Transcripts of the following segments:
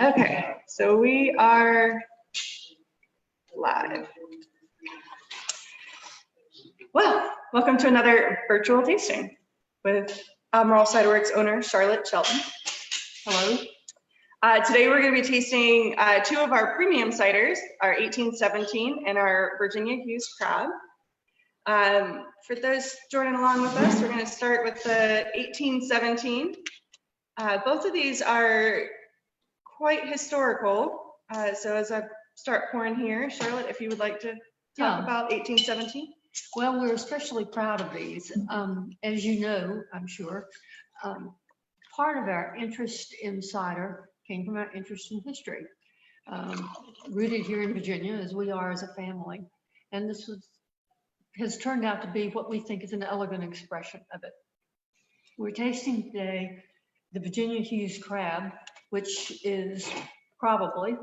Okay, so we are live. Well, welcome to another virtual tasting with Albemarle CiderWorks owner Charlotte Shelton. Hello. Today we're going to be tasting two of our premium ciders, our 1817 and our Virginia Hewes Crab. For those joining along with us, we're going to start with the 1817. Both of these are quite historical. So as I start pouring here, Charlotte, if you would like to talk about 1817. Well, we're especially proud of these. As you know, I'm sure, part of our interest in cider came from our interest in history. Rooted here in Virginia, as we are as a family. And this has turned out to be what we think is an elegant expression of it. We're tasting today the Virginia Hewes Crab, which is probably,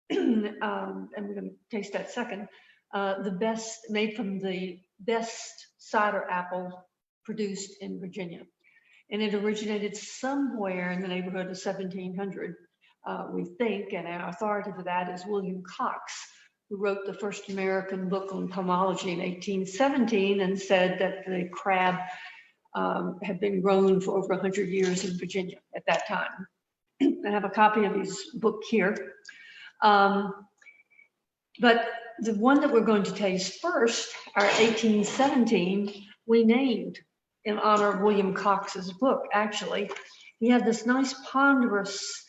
and we're going to taste that second, the best, made from the best cider apple produced in Virginia. And it originated somewhere in the neighborhood of 1700, we think, and our authority for that is William Cox, who wrote the first American book on pomology in 1817 and said that the crab had been grown for over 100 years in Virginia at that time. I have a copy of his book here. But the one that we're going to taste first, our 1817, we named in honor of William Cox's book, actually. He had this nice ponderous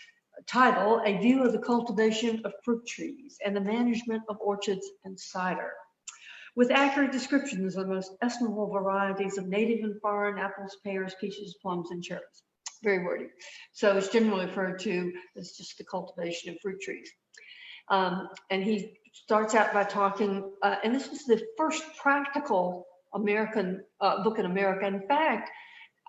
title, A View of the Cultivation of Fruit Trees and the Management of Orchards and Cider, with accurate descriptions of the most estimable varieties of native and foreign apples, pears, peaches, plums, and cherries. Very wordy. So it's generally referred to as just the cultivation of fruit trees. And he starts out by talking, and this was the first practical American book in America. In fact,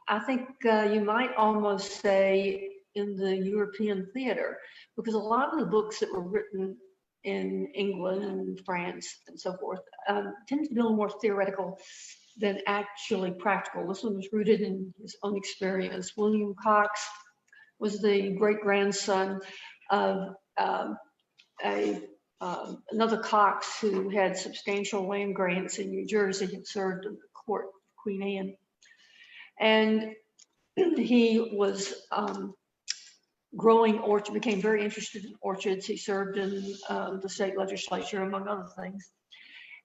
I think you might almost say in the European theater, because a lot of the books that were written in England and France and so forth tend to be a little more theoretical than actually practical. This one was rooted in his own experience. William Cox was the great-grandson of another Cox who had substantial land grants in New Jersey and served in the court of Queen Anne. And he was growing orchard, became very interested in orchards. He served in the state legislature, among other things,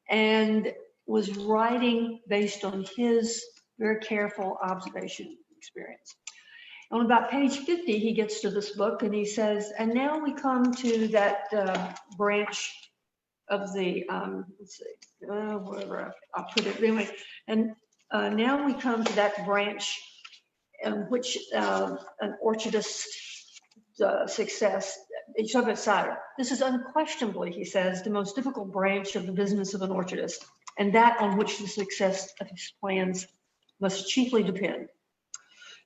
and was writing based on his very careful observation experience. On about page 50, he gets to this book and he says, and now we come to that branch of the, let's see, wherever I'll put it anyway. And now we come to that branch in which an orchardist success, he's talking about cider. This is unquestionably, he says, the most difficult branch of the business of an orchardist, and that on which the success of his plans must chiefly depend.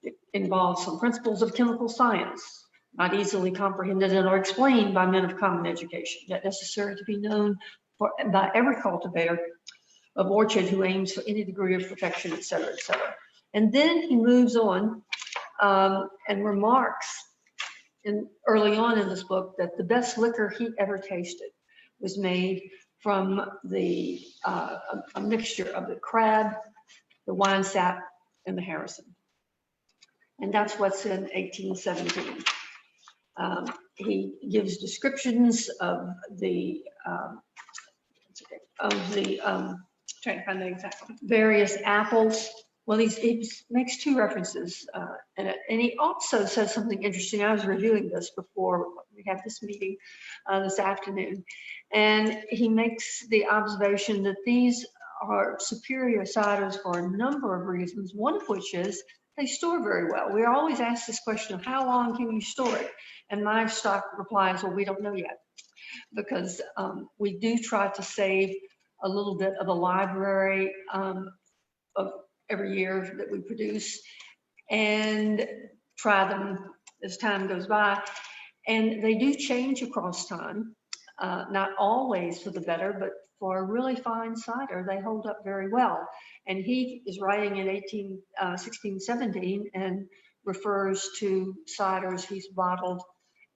It involves some principles of chemical science, not easily comprehended or explained by men of common education, yet necessary to be known by every cultivator of orchard who aims for any degree of perfection, et cetera, et cetera. And then he moves on and remarks early on in this book that the best liquor he ever tasted was made from the a mixture of the crab, the winesap, and the Harrison. And that's what's in 1817. He gives descriptions of the Trying to find the exact one. Various apples. Well, he makes two references, and he also says something interesting. I was reviewing this before we had this meeting this afternoon, and he makes the observation that these are superior ciders for a number of reasons, one of which is they store very well. We're always asked this question of how long can you store it? And my stock replies, well, we don't know yet, because we do try to save a little bit of a library of every year that we produce and try them as time goes by. And they do change across time, not always for the better, but for a really fine cider, they hold up very well. And he is writing in 1617 and refers to ciders he's bottled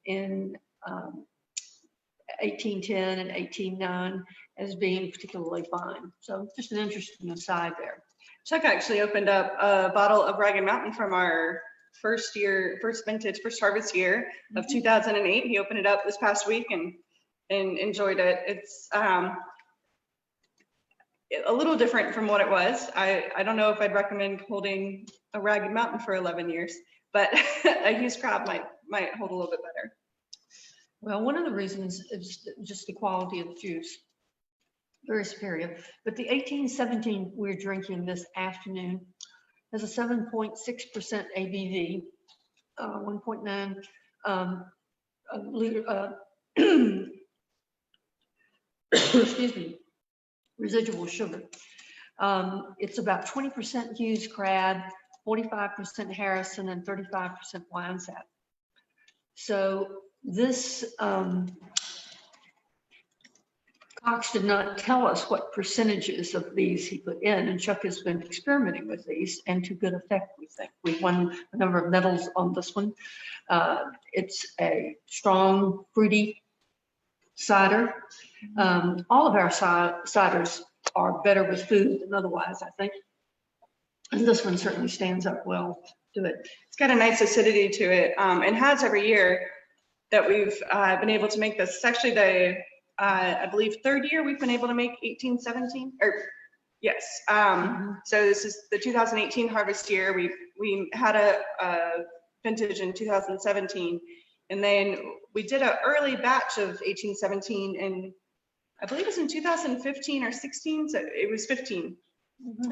in 1810 and 1809 as being particularly fine. So just an interesting aside there. Chuck actually opened up a bottle of Ragged Mountain from our first harvest year of 2008. He opened it up this past week and enjoyed it. It's a little different from what it was. I don't know if I'd recommend holding a Ragged Mountain for 11 years, but a Hewes Crab might hold a little bit better. Well, one of the reasons is just the quality of the juice. Very superior. But the 1817 we're drinking this afternoon has a 7.6% ABV, 1.9 liter, excuse me, residual sugar. It's about 20% Hewes Crab, 45% Harrison, and 35% Winesap. So this Cox did not tell us what percentages of these he put in, and Chuck has been experimenting with these, and to good effect, we think. We won a number of medals on this one. It's a strong, fruity cider. All of our ciders are better with food than otherwise, I think. And this one certainly stands up well to it. It's got a nice acidity to it, and has every year that we've been able to make this. It's actually the I believe third year we've been able to make 1817, or yes. So this is the 2018 harvest year. We had a vintage in 2017, and then we did an early batch of 1817, and I believe it was in 2015 or 16. So it was 15,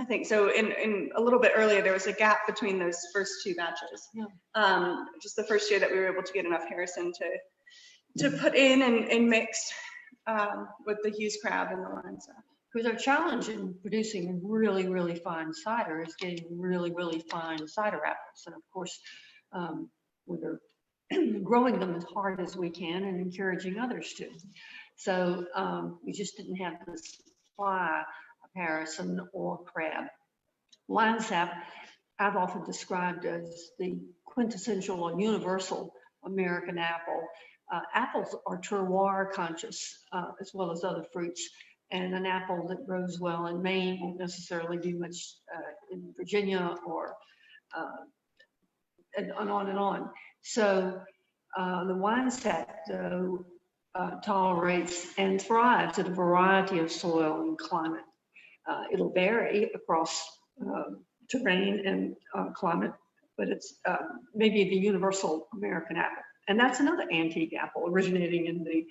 I think. So in a little bit earlier, there was a gap between those first two batches. Yeah. Just the first year that we were able to get enough Harrison to put in and mix with the Hewes Crab and the Winesap. Because our challenge in producing really, really fine cider is getting really, really fine cider apples. And of course, we're growing them as hard as we can and encouraging others to. So we just didn't have the supply of Harrison or Crab. Winesap, I've often described as the quintessential or universal American apple. Apples are terroir conscious as well as other fruits, and an apple that grows well in Maine won't necessarily do much in Virginia, or and on and on. So the Winesap, though, tolerates and thrives at a variety of soil and climate. It'll vary across terrain and climate, but it's maybe the universal American apple. And that's another antique apple originating in the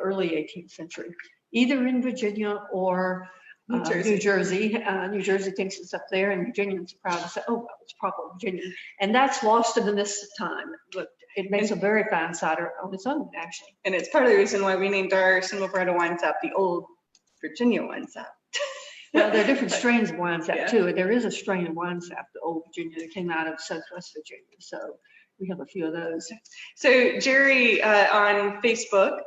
early 18th century, either in Virginia or New Jersey. New Jersey thinks it's up there, and Virginians are proud to say, oh, well, it's probably Virginia. And that's lost in the mist of time, but it makes a very fine cider on its own, actually. And it's part of the reason why we named our single variety Winesap the Old Virginia Winesap. Well, there are different strains of Winesap, too. There is a strain of Winesap, the Old Virginia, that came out of Southwest Virginia. So we have a few of those. So Jerry on Facebook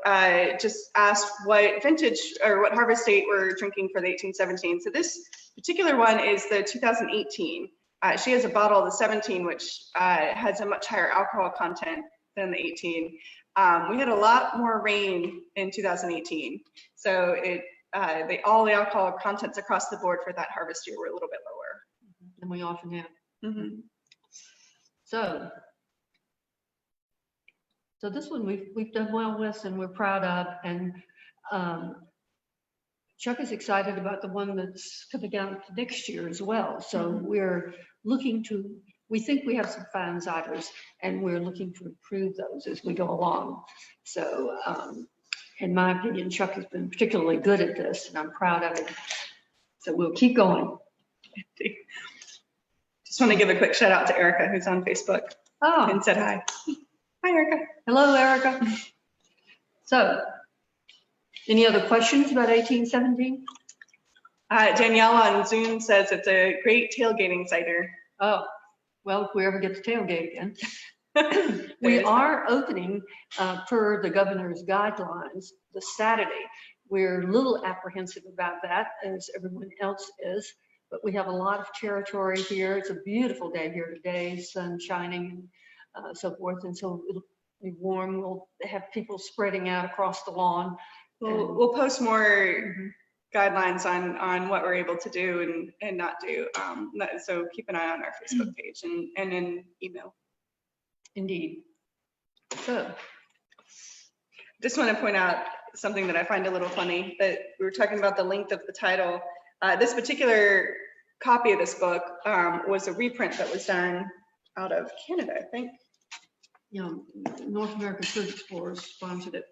just asked what vintage or what harvest date we're drinking for the 1817. So this particular one is the 2018. She has a bottle of the 17, which has a much higher alcohol content than the 18. We had a lot more rain in 2018. So all the alcohol contents across the board for that harvest year were a little bit lower than we often have. So this one we've done well with, and we're proud of, and Chuck is excited about the one that's coming out next year as well. So we're looking to, we think we have some fine ciders, and we're looking to improve those as we go along. So in my opinion, Chuck has been particularly good at this, and I'm proud of it. So we'll keep going. Just want to give a quick shout out to Erica, who's on Facebook and said hi. Hi, Erica. Hello, Erica. So, any other questions about 1817? Danielle on Zoom says it's a great tailgating cider. Oh, well, if we ever get to tailgate again. We are opening per the governor's guidelines this Saturday. We're a little apprehensive about that, as everyone else is, but we have a lot of territory here. It's a beautiful day here today, sun shining and so forth. And so be warm. We'll have people spreading out across the lawn. We'll post more Mhm. guidelines on what we're able to do and not do. So keep an eye on our Facebook page and in email. Indeed. So, Just want to point out something that I find a little funny, that we were talking about the length of the title. This particular copy of this book was a reprint that was done out of Canada, I think. you know, North American Food Explorers sponsored it.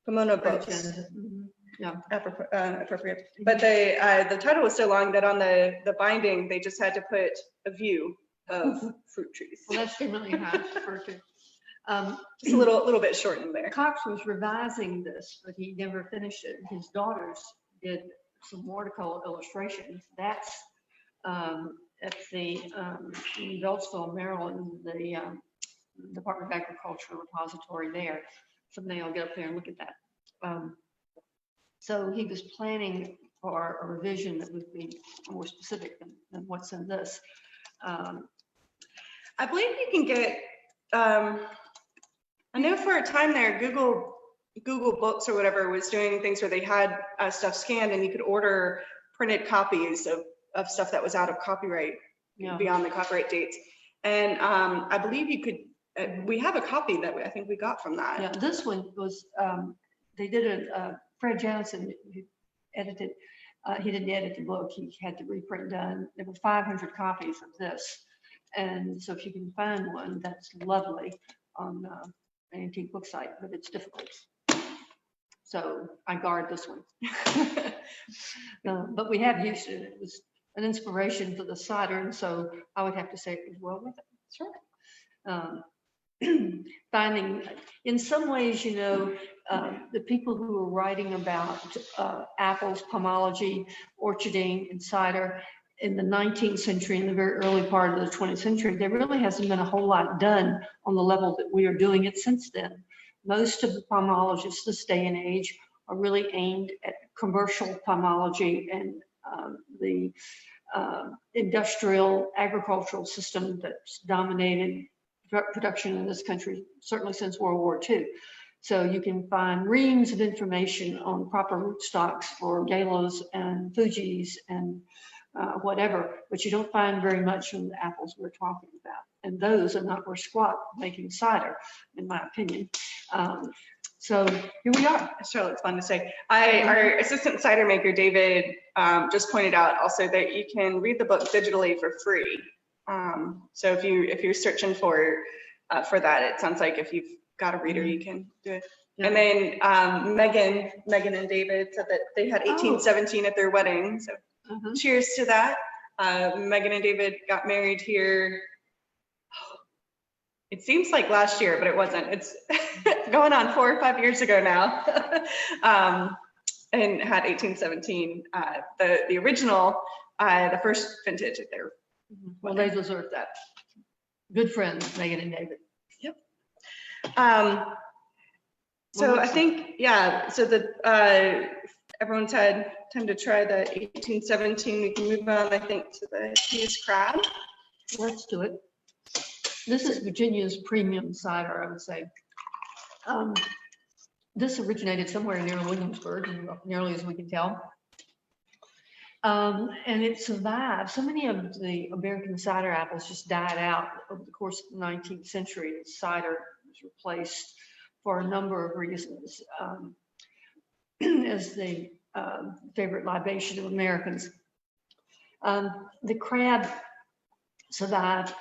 Pomona Books. Mhm. Yeah. Appropriate. But the title was so long that on the binding, they just had to put a view of fruit trees. Well, that's really how it's referred to. Just a little bit shortened there. Cox was revising this, but he never finished it. His daughters did some watercolor illustrations. That's at the in Beltsville, Maryland, the Department of Agriculture repository there. Someday I'll get up there and look at that. So he was planning for a revision that would be more specific than what's in this. I believe you can get, I know for a time there, Google Books or whatever was doing things where they had stuff scanned and you could order printed copies of stuff that was out of copyright, beyond the copyright dates. And I believe you could, we have a copy that I think we got from that. Yeah, this one was, they did Fred Johnson, who edited, he didn't edit the book, he had the reprint done. There were 500 copies of this. And so if you can find one, that's lovely on an antique book site, but it's difficult. So I guard this one. But we have used it. It was an inspiration for the cider, and so I would have to say it was well worth it. Sure. Finding, in some ways, you know, the people who are writing about apples, pomology, orcharding, and cider in the 19th century, in the very early part of the 20th century, there really hasn't been a whole lot done on the level that we are doing it since then. Most of the pomologists this day and age are really aimed at commercial pomology and the industrial agricultural system that's dominated production in this country, certainly since World War II. So you can find reams of information on proper rootstocks for Galos and Fujis and whatever, but you don't find very much on the apples we're talking about. And those are not worth squat making cider, in my opinion. So here we are. Charlotte's fun to say. Our assistant cider maker, David, just pointed out also that you can read the book digitally for free. So if you're searching for that, it sounds like if you've got a reader, you can do it. Yeah. And then Megan and David said that they had 1817 at their wedding. So cheers to that. Megan and David got married here. It seems like last year, but it wasn't. It's going on 4 or 5 years ago now. And had 1817, the original, the first vintage at their. Well, they deserve that. Good friends, Megan and David. Yep. So I think, yeah, so everyone's had time to try the 1817. We can move on, I think, to the Hewes Crab. Let's do it. This is Virginia's premium cider, I would say. This originated somewhere near Williamsburg, nearly as we can tell. And it survived. So many of the American cider apples just died out over the course of the 19th century. Cider was replaced for a number of reasons as the favorite libation of Americans. The crab survived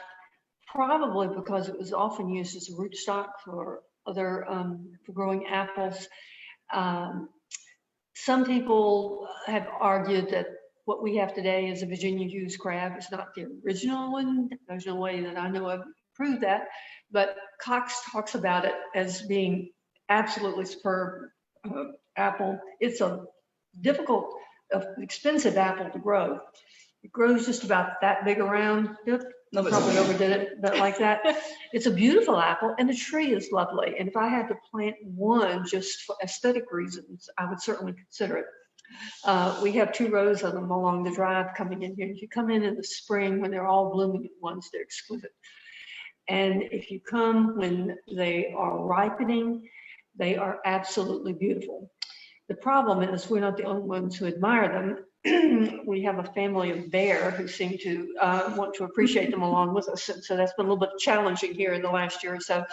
probably because it was often used as a rootstock for other for growing apples. Some people have argued that what we have today is a Virginia Hewes crab. It's not the original one. There's no way that I know of to prove that, but Cox talks about it as being absolutely superb apple. It's a difficult, expensive apple to grow. It grows just about that big around. No, probably overdid it, but like that. It's a beautiful apple, and the tree is lovely. And if I had to plant one just for aesthetic reasons, I would certainly consider it. We have 2 rows of them along the drive coming in here. If you come in the spring when they're all blooming at once, they're exquisite. And if you come when they are ripening, they are absolutely beautiful. The problem is we're not the only ones who admire them. We have a family of bear who seem to want to appreciate them along with us. And so that's been a little bit challenging here in the last year or so.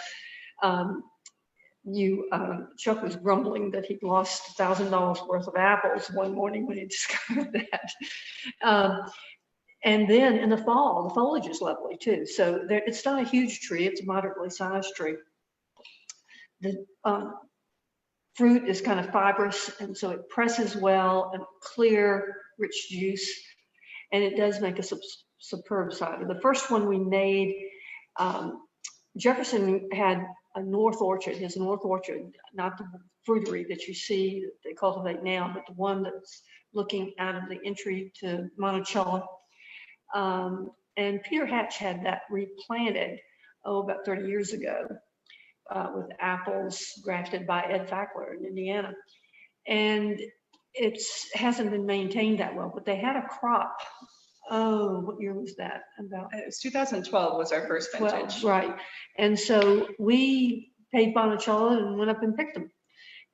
Chuck was grumbling that he'd lost $1,000 worth of apples one morning when he discovered that. And then in the fall, the foliage is lovely too. So it's not a huge tree, it's a moderately sized tree. The fruit is kind of fibrous, and so it presses well, and clear, rich juice, and it does make a superb cider. The first one we made, Jefferson had a north orchard, his north orchard, not the fruitery that you see that they cultivate now, but the one that's looking out of the entry to Monticello. And Peter Hatch had that replanted, about 30 years ago. With apples grafted by Ed Fackler in Indiana. And it hasn't been maintained that well, but they had a crop. Oh, what year was that? About It was 2012 was our first vintage. 12, right. And so we paid Monticello and went up and picked them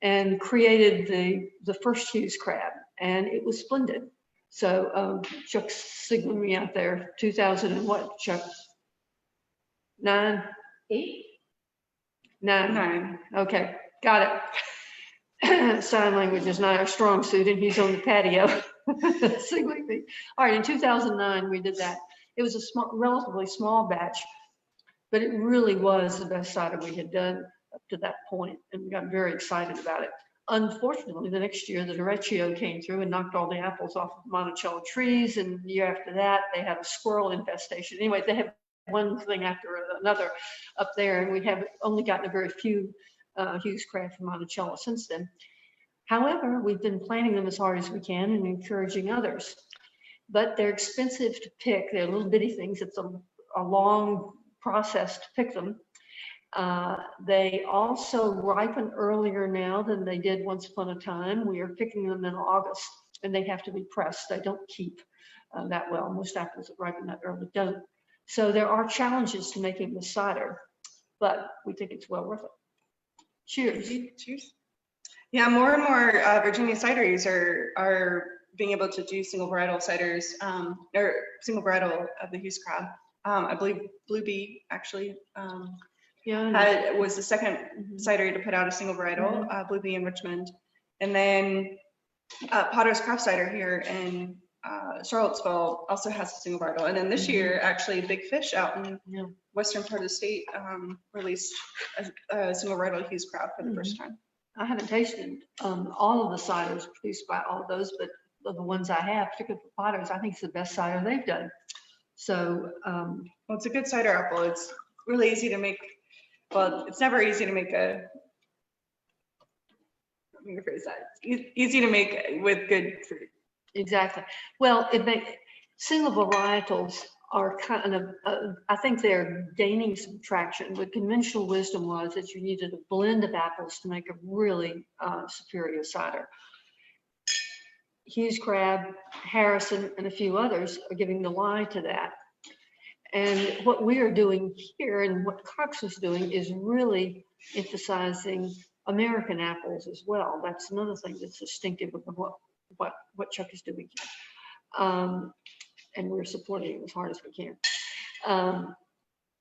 and created the first Hewes Crab, and it was splendid. So Chuck's signaling me out there, 2000 and what, Chuck? 9, 8? 9. Okay, got it. Sign language is not our strong suit, and he's on the patio. Signaling me. All right, in 2009, we did that. It was a relatively small batch, but it really was the best cider we had done up to that point, and we got very excited about it. Unfortunately, the next year, the derecho came through and knocked all the apples off of the Monticello trees, and the year after that, they had a squirrel infestation. Anyway, they have one thing after another up there, and we have only gotten a very few Hewes Crab from Monticello since then. However, we've been planting them as hard as we can and encouraging others, but they're expensive to pick. They're little bitty things. It's a long process to pick them. They also ripen earlier now than they did once upon a time. We are picking them in August, and they have to be pressed. They don't keep that well. Most apples that ripen that early don't. So there are challenges to making the cider, but we think it's well worth it. Cheers. Cheers. Yeah, more and more Virginia cideries are being able to do single varietal ciders, or single varietal of the Hewes Crab. I believe Blue Bee actually was the second cidery to put out a single varietal, Blue Bee in Richmond. And then Potter's Craft Cider here in Charlottesville also has a single varietal. And then this year, actually, Big Fish out in western part of the state released a single varietal Hewes Crab for the first time. I haven't tasted all of the ciders produced by all of those, but the ones I have, particularly for Potter's, I think it's the best cider they've done. So, well, it's a good cider apple. It's really easy to make. Well, it's never easy to make a. Let me rephrase that. It's easy to make with good fruit. Exactly. Well, single varietals are kind of, I think they're gaining some traction. But conventional wisdom was that you needed a blend of apples to make a really superior cider. Hewes Crab, Harrison, and a few others are giving the lie to that. And what we are doing here, and what Cox is doing, is really emphasizing American apples as well. That's another thing that's distinctive of what Chuck is doing here. And we're supporting it as hard as we can.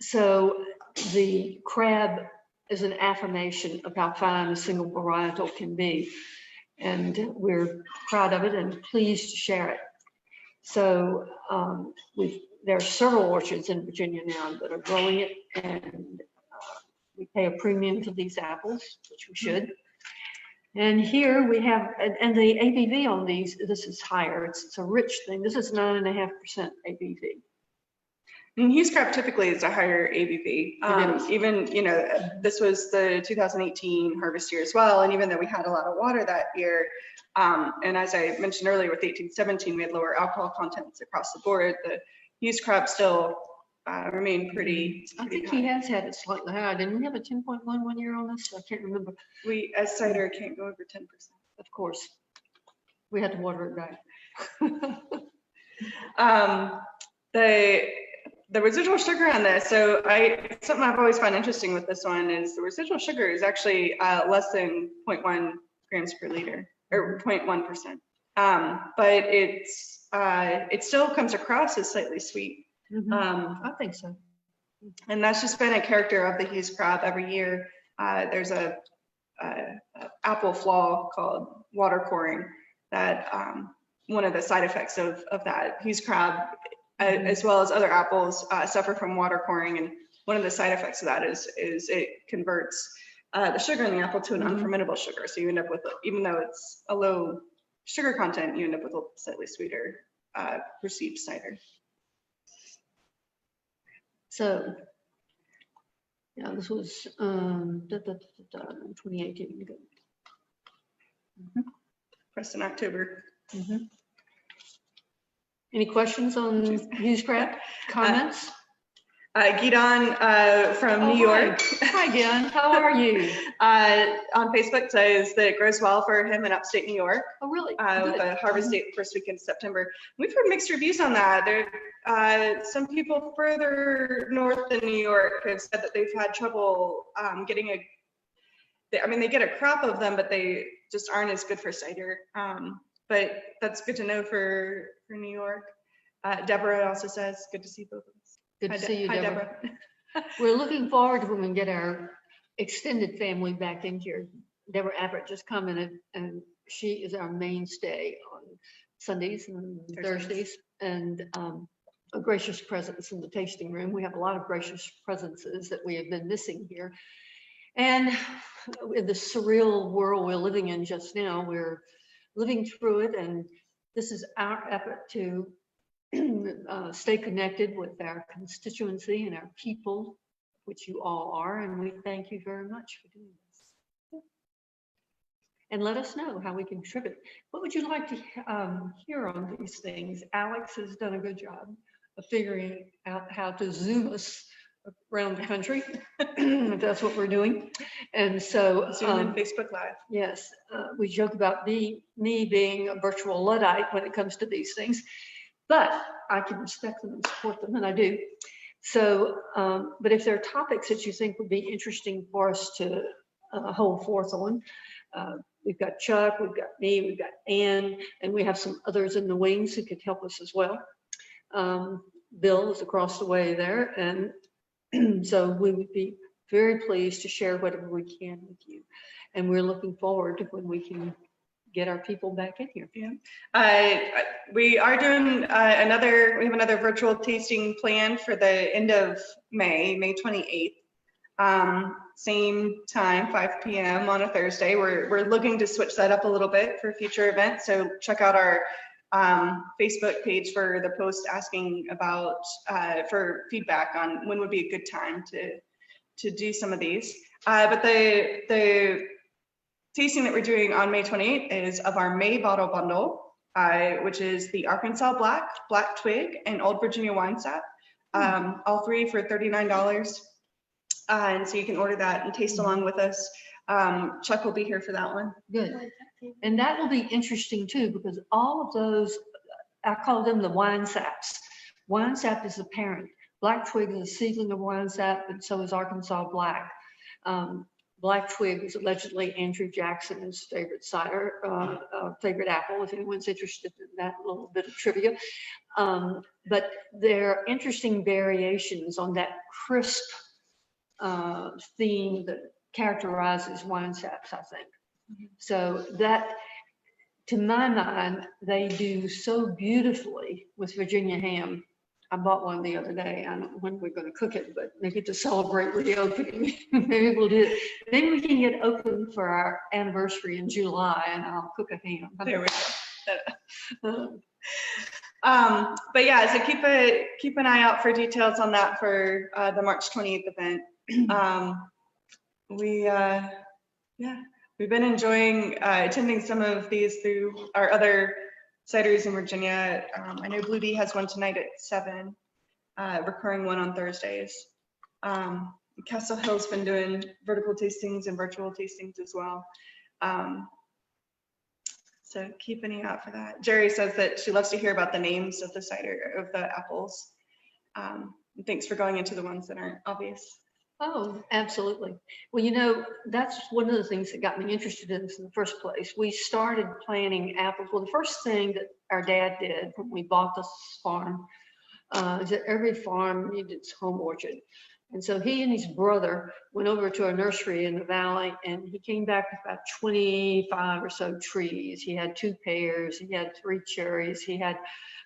So the crab is an affirmation of how fine a single varietal can be. And we're proud of it and pleased to share it. So there are several orchards in Virginia now that are growing it, and we pay a premium to these apples, which we should. And here we have, and the ABV on these, this is higher. It's a rich thing. This is 9.5% ABV. And Hewes Crab typically is a higher ABV. Even, this was the 2018 harvest year as well. And even though we had a lot of water that year, and as I mentioned earlier with 1817, we had lower alcohol contents across the board. The Hewes Crab still remained pretty I think high. he has had it slightly higher. Didn't we have a 10.1 1 year on this? I can't remember. We, as cider, can't go over 10%. Of course. We had to water it back. the residual sugar on this, so something I've always found interesting with this one is the residual sugar is actually less than 0.1 grams per liter, or 0.1%. But it still comes across as slightly sweet. I think so. And that's just been a character of the Hewes crab. Every year, there's a apple flaw called water coring that one of the side effects of that Hewes crab, as well as other apples, suffer from water coring. And one of the side effects of that is it converts the sugar in the apple to an unfermentable sugar. So you end up with, even though it's a low sugar content, you end up with a slightly sweeter perceived cider. So, yeah, this was 2018. Pressed in October. Any questions on Hewes crab? Comments? Gidon from New York. Hi, Gidon. How are you? On Facebook says that it grows well for him in upstate New York. Oh, really? With a harvest date the first weekend of September. We've heard mixed reviews on that. Some people further north in New York have said that they've had trouble getting they get a crop of them, but they just aren't as good for cider. But that's good to know for New York. Deborah also says, good to see both of us. Good to see you, Hi, Deborah. We're looking forward to when we get our extended family back in here. Deborah Abbott just commented, and she is our mainstay on Sundays and Thursdays, and a gracious presence in the tasting room. We have a lot of gracious presences that we have been missing here. And in the surreal world we're living in just now, we're living through it, and this is our effort to stay connected with our constituency and our people, which you all are, and we thank you very much for doing this. And let us know how we can contribute. What would you like to hear on these things? Alex has done a good job of figuring out how to Zoom us around the country. That's what we're doing. And so Zoom and Facebook Live. Yes, we joke about me being a virtual Luddite when it comes to these things, but I can respect them and support them, and I do. So, but if there are topics that you think would be interesting for us to hold forth on, we've got Chuck, we've got me, we've got Ann, and we have some others in the wings who could help us as well. Bill is across the way there, and so we would be very pleased to share whatever we can with you. And we're looking forward to when we can get our people back in here. Yeah. We are doing we have another virtual tasting planned for the end of May 28th. Same time, 5 p.m. on a Thursday. We're looking to switch that up a little bit for future events. So check out our Facebook page for the post asking about for feedback on when would be a good time to do some of these. But the tasting that we're doing on May 28th is of our May bottle bundle, which is the Arkansas Black Twig, and Old Virginia Winesap. All three for $39. And so you can order that and taste along with us. Chuck will be here for that one. Good. And that will be interesting too, because all of those, I call them the Winesaps. Winesap is the parent. Black Twig is a seedling of Winesap, and so is Arkansas Black. Black Twig is allegedly Andrew Jackson's favorite cider, favorite apple, if anyone's interested in that little bit of trivia. But there are interesting variations on that crisp theme that characterizes Winesaps, I think. So that, to my mind, they do so beautifully with Virginia ham. I bought one the other day. I don't know when we're going to cook it, but maybe to celebrate reopening. Maybe we'll do it. Maybe we can get open for our anniversary in July, and I'll cook a ham. There we go. But yeah, so keep an eye out for details on that for the March 28th event. We've been enjoying attending some of these through our other ciders in Virginia. I know Blue Bee has one tonight at 7, recurring one on Thursdays. Castle Hill's been doing vertical tastings and virtual tastings as well. So keep an eye out for that. Jerry says that she loves to hear about the names of the cider, of the apples. Thanks for going into the ones that aren't obvious. Oh, absolutely. Well, you know, that's one of the things that got me interested in this in the first place. We started planting apples. Well, the first thing that our dad did when we bought this farm is that every farm needed its home orchard. And so he and his brother went over to a nursery in the valley, and he came back with about 25 or so trees. He had 2 pears, he had 3 cherries, he had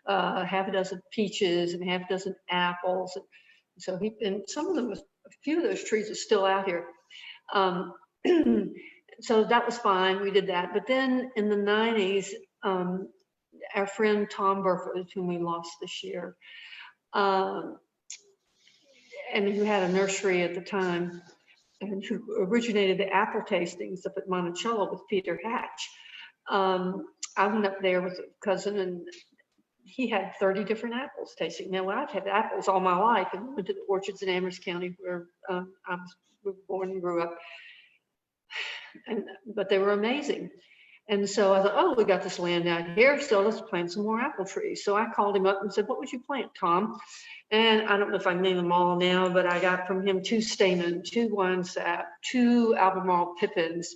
half a dozen peaches and half a dozen apples. So and some of them, a few of those trees are still out here. So that was fine, we did that. But then in the 90s, our friend Tom Burford, whom we lost this year, and who had a nursery at the time, and who originated the apple tastings up at Monticello with Peter Hatch. I went up there with a cousin, and he had 30 different apples tasting. Now, I've had apples all my life and went to the orchards in Amherst County where I was born and grew up. But they were amazing. And so I thought, oh, we got this land out here, so let's plant some more apple trees. So I called him up and said, what would you plant, Tom? And I don't know if I name them all now, but I got from him 2 Stamen, 2 Winesap, 2 Albemarle Pippins,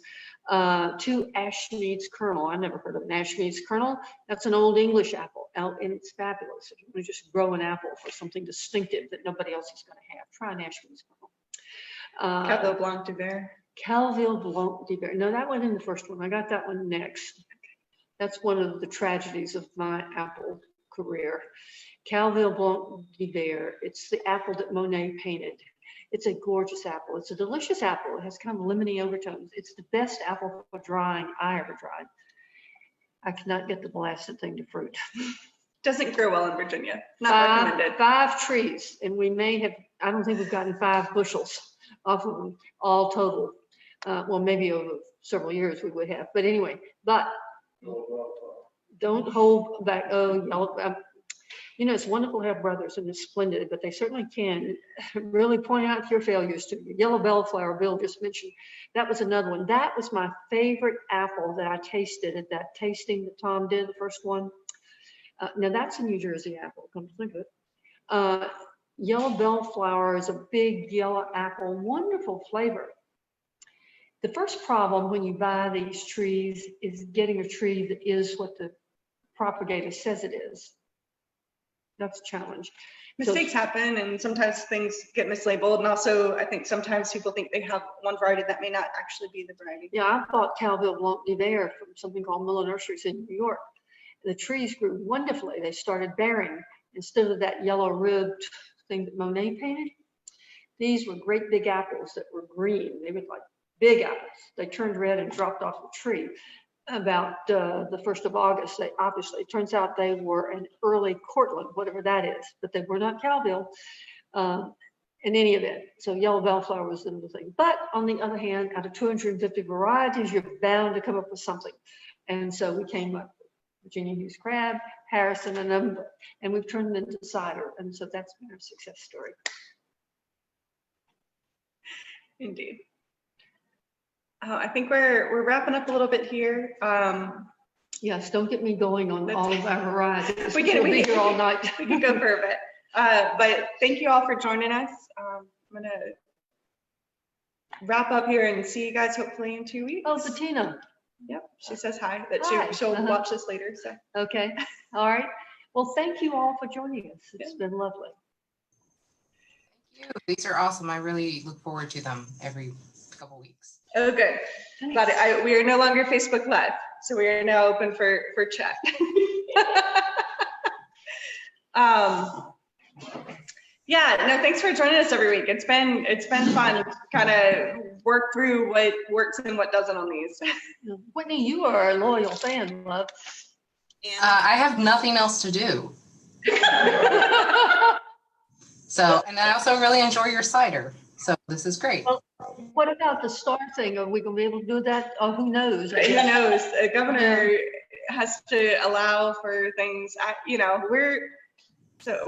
2 Ashmead's Kernel. I never heard of an Ashmead's Kernel. That's an old English apple, and it's fabulous. If you want to just grow an apple for something distinctive that nobody else is going to have, try an Ashmead's Kernel. Calville Blanc du Verre. Calville Blanc du Verre. No, that went in the first one. I got that one next. That's one of the tragedies of my apple career. Calville Blanc du Verre. It's the apple that Monet painted. It's a gorgeous apple. It's a delicious apple. It has kind of lemony overtones. It's the best apple for drying I ever tried. I cannot get the blasted thing to fruit. Doesn't grow well in Virginia. Not recommended. 5 trees, and we may have, I don't think we've gotten 5 bushels off of them, all total. Well, maybe over several years we would have, but anyway, but don't hold back. Oh, y'all, you know, it's wonderful to have brothers, and it's splendid, but they certainly can really point out your failures to you. Yellow bellflower, Bill just mentioned, that was another one. That was my favorite apple that I tasted at that tasting that Tom did, the first one. Now that's a New Jersey apple, come to think of it. Yellow bellflower is a big yellow apple, wonderful flavor. The first problem when you buy these trees is getting a tree that is what the propagator says it is. That's a challenge. Mistakes happen, and sometimes things get mislabeled. And also, I think sometimes people think they have one variety that may not actually be the variety. Yeah, I bought Calville Blanc du Verre from something called Miller Nurseries in New York. The trees grew wonderfully. They started bearing instead of that yellow ribbed thing that Monet painted. These were great big apples that were green. They were like big apples. They turned red and dropped off the tree about the 1st of August. They obviously, it turns out they were an early Cortland, whatever that is, but they were not Calville in any event. So yellow bellflower was the thing. But on the other hand, out of 250 varieties, you're bound to come up with something. And so we came up with Virginia Hewes Crab, Harrison, and we've turned them into cider. And so that's been our success story. Indeed. I think we're wrapping up a little bit here. Yes, don't get me going on all of our varieties. We can be here all night. We can go for a bit. But thank you all for joining us. I'm gonna wrap up here and see you guys hopefully in 2 weeks. Oh, Bettina. Yep, she says hi. That Hi. she'll watch this later. So Okay, all right. Well, thank you all for joining us. It's been lovely. Thank you. These are awesome. I really look forward to them every couple weeks. oh, good. Got it. We are no longer Facebook Live, so we are now open for chat. Yeah, no, thanks for joining us every week. It's been fun to kind of work through what works and what doesn't on these. Whitney, you are a loyal fan, love. I have nothing else to do. So, and I also really enjoy your cider. So this is great. Well, what about the star thing? Are we going to be able to do that? Oh, who knows? Who knows? The governor has to allow for things. You know,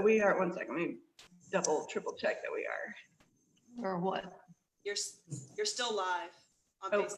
we are. 1 second. Let me double, triple check that we are. Or what? You're still live on Oh. Facebook.